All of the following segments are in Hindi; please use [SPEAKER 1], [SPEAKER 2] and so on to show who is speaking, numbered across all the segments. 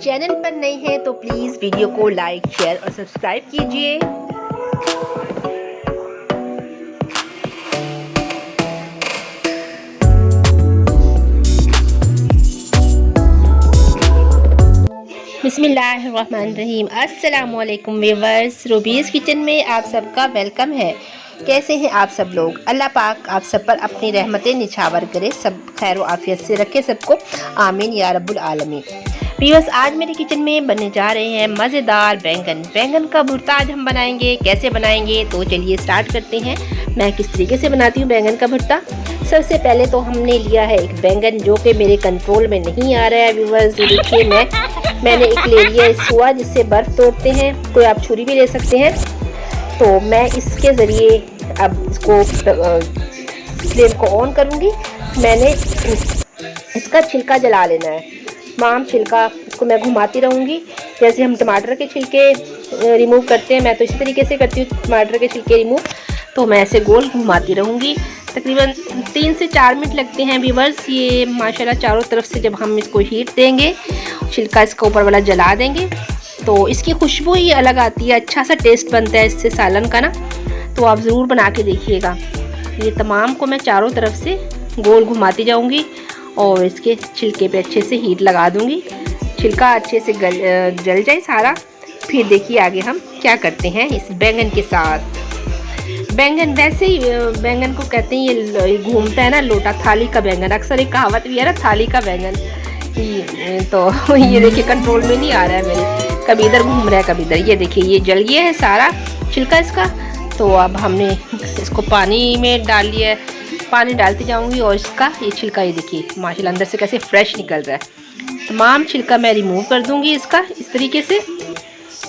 [SPEAKER 1] चैनल पर नए हैं तो प्लीज़ वीडियो को लाइक, शेयर और सब्सक्राइब कीजिए। बिस्मिल्लाहिर्रहमानिर्रहीम। अस्सलामुअलैकुम व्यूअर्स, रूबीज़ किचन में आप सबका वेलकम है। कैसे हैं आप सब लोग? अल्लाह पाक आप सब पर अपनी रहमतें निछावर करे, सब खैर व आफियत से रखे सबको, आमीन या रब्बुल आलमीन। व्यूअर्स, आज मेरे किचन में बनने जा रहे हैं मज़ेदार बैंगन का भुर्ता। आज हम बनाएंगे। कैसे बनाएंगे तो चलिए स्टार्ट करते हैं। मैं किस तरीके से बनाती हूँ बैंगन का भुर्ता। सबसे पहले तो हमने लिया है एक बैंगन जो कि मेरे कंट्रोल में नहीं आ रहा है। व्यूअर्स देखिए, मैंने एक ले लिया इसुआ जिससे बर्फ़ तोड़ते हैं, कोई आप छुरी भी ले सकते हैं। तो मैं इसके ज़रिए अब इसको फ्लेम को ऑन करूँगी। मैंने इसका छिलका जला लेना है, तमाम छिलका इसको मैं घुमाती रहूँगी। जैसे हम टमाटर के छिलके रिमूव करते हैं, मैं तो इसी तरीके से करती हूँ टमाटर के छिलके रिमूव। तो मैं ऐसे गोल घुमाती रहूँगी। तकरीबन 3 से 4 मिनट लगते हैं व्यूअर्स। ये माशाल्लाह चारों तरफ से जब हम इसको हीट देंगे, छिलका इसका ऊपर वाला जला देंगे, तो इसकी खुशबू ही अलग आती है। अच्छा सा टेस्ट बनता है इससे सालन का ना। तो आप ज़रूर बना के देखिएगा। ये तमाम को मैं चारों तरफ से गोल घुमाती जाऊँगी और इसके छिलके पे अच्छे से हीट लगा दूँगी। छिलका अच्छे से जल जाए सारा। फिर देखिए आगे हम क्या करते हैं इस बैंगन के साथ। बैंगन वैसे ही बैंगन को कहते हैं, ये घूमता है ना लोटा, थाली का बैंगन। अक्सर एक कहावत भी है ना, थाली का बैंगन। तो ये देखिए कंट्रोल में नहीं आ रहा है मेरे, कभी इधर घूम रहा है कभी इधर। ये देखिए ये जल गया है सारा छिलका इसका। तो अब हमने इसको पानी में डाल लिया है। पानी डालती जाऊंगी और इसका ये छिलका ये देखिए माशाल्लाह अंदर से कैसे फ्रेश निकल रहा है। तमाम छिलका मैं रिमूव कर दूंगी इसका। इस तरीके से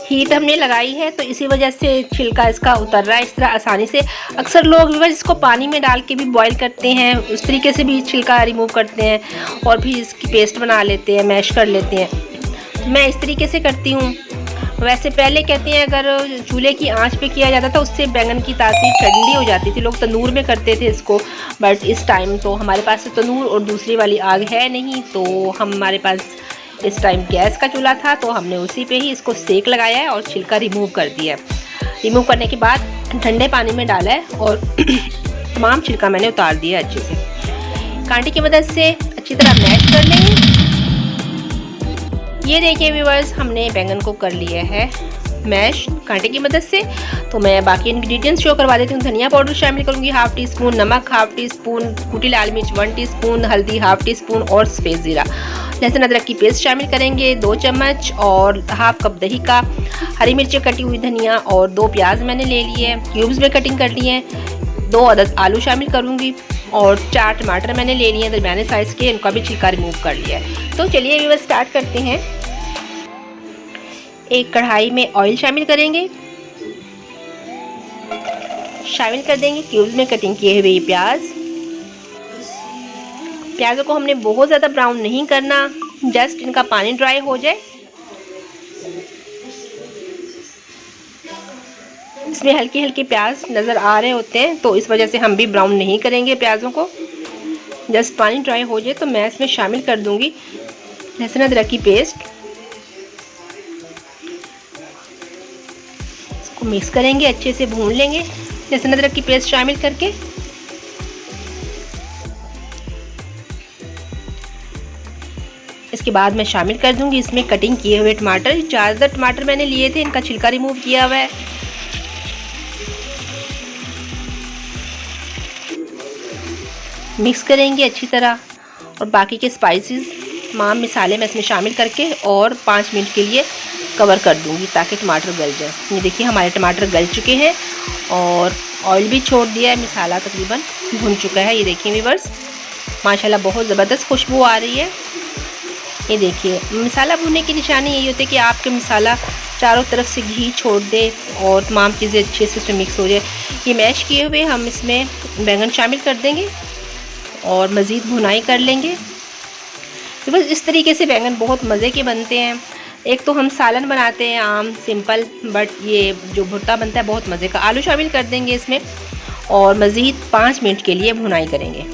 [SPEAKER 1] हीट हमने लगाई है तो इसी वजह से छिलका इसका उतर रहा है इस तरह आसानी से। अक्सर लोग इसको पानी में डाल के भी बॉईल करते हैं, उस तरीके से भी छिलका रिमूव करते हैं और फिर इसकी पेस्ट बना लेते हैं, मैश कर लेते हैं। मैं इस तरीके से करती हूँ। वैसे पहले कहते हैं अगर चूल्हे की आंच पे किया जाता था उससे बैंगन की तासीर ठंडी हो जाती थी, लोग तंदूर में करते थे इसको। बट इस टाइम तो हमारे पास तंदूर और दूसरी वाली आग है नहीं, तो हमारे पास इस टाइम गैस का चूल्हा था, तो हमने उसी पे ही इसको सेक लगाया है और छिलका रिमूव कर दिया है। रिमूव करने के बाद ठंडे पानी में डाला है और तमाम छिलका मैंने उतार दिया अच्छे से। कांटे की मदद से अच्छी तरह मैश कर लेंगे। ये देखिए व्यूअर्स, हमने बैंगन को कर लिया है मैश कांटे की मदद से। तो मैं बाकी इंग्रेडिएंट्स शो करवा देती हूँ। धनिया पाउडर शामिल करूँगी 1/2 टीस्पून, नमक 1/2 टीस्पून, कुटी लाल मिर्च 1 टीस्पून, हल्दी 1/2 टीस्पून और सफ़ेद ज़ीरा। लहसुन अदरक की पेस्ट शामिल करेंगे 2 चम्मच और 1/2 कप दही का, हरी मिर्चें कटी हुई, धनिया और 2 प्याज मैंने ले लिए हैं, क्यूब्स में कटिंग कर लिए हैं। 2 अदद आलू शामिल करूँगी और 4 टमाटर मैंने ले लिए हैं दरमियाने साइज़ के, इनका भी छिलका रिमूव कर लिया है। तो चलिए व्यूअर्स स्टार्ट करते हैं। एक कढ़ाई में ऑयल शामिल करेंगे, शामिल कर देंगे क्यूब्स में कटिंग किए हुए प्याज। प्याज़ों को हमने बहुत ज़्यादा ब्राउन नहीं करना, जस्ट इनका पानी ड्राई हो जाए। इसमें हल्के हल्के प्याज नज़र आ रहे होते हैं, तो इस वजह से हम भी ब्राउन नहीं करेंगे प्याज़ों को। जस्ट पानी ड्राई हो जाए तो मैं इसमें शामिल कर दूंगी लहसुन अदरक की पेस्ट। इसको मिक्स करेंगे, अच्छे से भून लेंगे लहसुन अदरक की पेस्ट शामिल करके। इसके बाद मैं शामिल कर दूंगी इसमें कटिंग किए हुए टमाटर। 4 टमाटर मैंने लिए थे, इनका छिलका रिमूव किया हुआ है। मिक्स करेंगे अच्छी तरह और बाकी के स्पाइसेस तमाम मसाले मैं इसमें शामिल करके और 5 मिनट के लिए कवर कर दूंगी ताकि टमाटर गल जाए। ये देखिए हमारे टमाटर गल चुके हैं और ऑयल भी छोड़ दिया है, मसाला तकरीबन भुन चुका है। ये देखिए व्यूअर्स माशाल्लाह बहुत ज़बरदस्त खुशबू आ रही है। ये देखिए मसाला भुनने की निशानी यही होती है कि आपके मसाला चारों तरफ से घी छोड़ दे और तमाम चीज़ें अच्छे से उसमें मिक्स हो जाए। ये मैश किए हुए हम इसमें बैंगन शामिल कर देंगे और मज़ीद भुनाई कर लेंगे। तो बस इस तरीके से बैंगन बहुत मज़े के बनते हैं। एक तो हम सालन बनाते हैं आम सिंपल, बट ये जो भुर्ता बनता है बहुत मज़े का। आलू शामिल कर देंगे इसमें और मज़ीद 5 मिनट के लिए भुनाई करेंगे।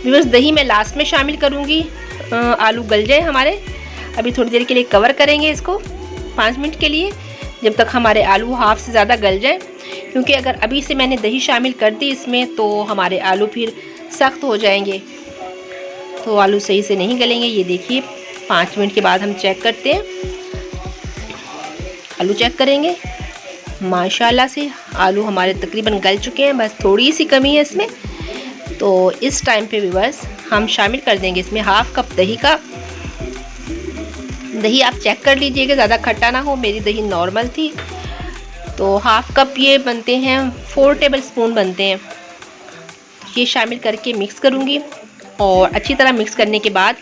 [SPEAKER 1] व्यूअर्स दही मैं लास्ट में शामिल करूँगी, आलू गल जाए हमारे। अभी थोड़ी देर के लिए कवर करेंगे इसको 5 मिनट के लिए, जब तक हमारे आलू हाफ से ज़्यादा गल जाए, क्योंकि अगर अभी से मैंने दही शामिल कर दी इसमें तो हमारे आलू फिर सख्त हो जाएंगे, तो आलू सही से नहीं गलेंगे। ये देखिए 5 मिनट के बाद हम चेक करते हैं, आलू चेक करेंगे। माशाल्लाह से आलू हमारे तकरीबन गल चुके हैं, बस थोड़ी सी कमी है इसमें। तो इस टाइम पे व्यूअर्स हम शामिल कर देंगे इसमें हाफ कप दही का। दही आप चेक कर लीजिएगा, ज़्यादा खट्टा ना हो, मेरी दही नॉर्मल थी। तो हाफ कप ये बनते हैं 4 टेबल स्पून बनते हैं। ये शामिल करके मिक्स करूँगी और अच्छी तरह मिक्स करने के बाद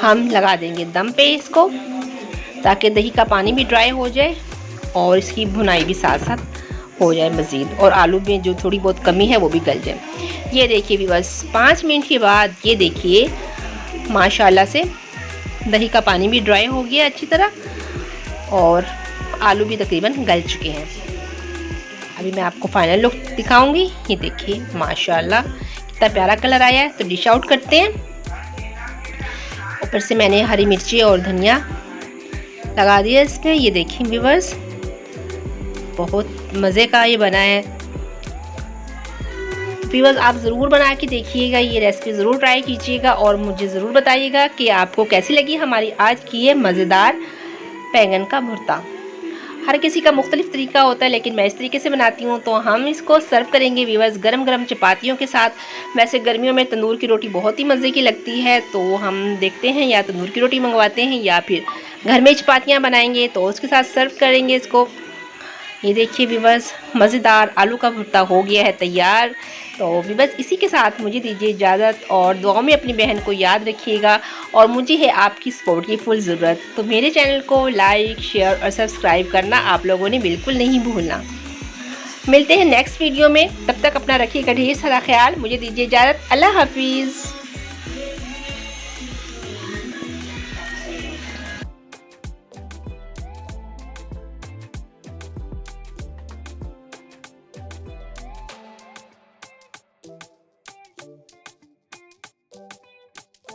[SPEAKER 1] हम लगा देंगे दम पे इसको, ताकि दही का पानी भी ड्राई हो जाए और इसकी भुनाई भी साथ साथ हो जाए मज़ीद, और आलू में जो थोड़ी बहुत कमी है वो भी गल जाए। ये देखिए व्यूअर्स 5 मिनट के बाद ये देखिए माशाल्लाह से दही का पानी भी ड्राई हो गया अच्छी तरह और आलू भी तकरीबन गल चुके हैं। अभी मैं आपको फाइनल लुक दिखाऊंगी। ये देखिए माशाल्लाह कितना प्यारा कलर आया है। तो डिश आउट करते हैं। ऊपर से मैंने हरी मिर्ची और धनिया लगा दिया इसमें। ये देखिए व्यूअर्स बहुत मज़े का ये बना है। व्यूअर्स आप ज़रूर बना के देखिएगा, ये रेसिपी ज़रूर ट्राई कीजिएगा और मुझे ज़रूर बताइएगा कि आपको कैसी लगी हमारी आज की ये मज़ेदार बैंगन का भुर्ता। हर किसी का मुख्तलिफ तरीका होता है, लेकिन मैं इस तरीके से बनाती हूँ। तो हम इसको सर्व करेंगे व्यूअर्स गरम गरम चपातियों के साथ। वैसे गर्मियों में तंदूर की रोटी बहुत ही मज़े की लगती है, तो हम देखते हैं या तंदूर की रोटी मंगवाते हैं या फिर घर में चपातियाँ बनाएंगे तो उसके साथ सर्व करेंगे इसको। ये देखिए व्यूअर्स मज़ेदार आलू का भुर्ता हो गया है तैयार। तो व्यूअर्स इसी के साथ मुझे दीजिए इजाज़त और दुआ में अपनी बहन को याद रखिएगा और मुझे है आपकी सपोर्ट की फुल ज़रूरत। तो मेरे चैनल को लाइक शेयर और सब्सक्राइब करना आप लोगों ने बिल्कुल नहीं भूलना। मिलते हैं नेक्स्ट वीडियो में, तब तक अपना रखिएगा ढेर सारा ख्याल। मुझे दीजिए इजाज़त। अल्लाह हाफिज़।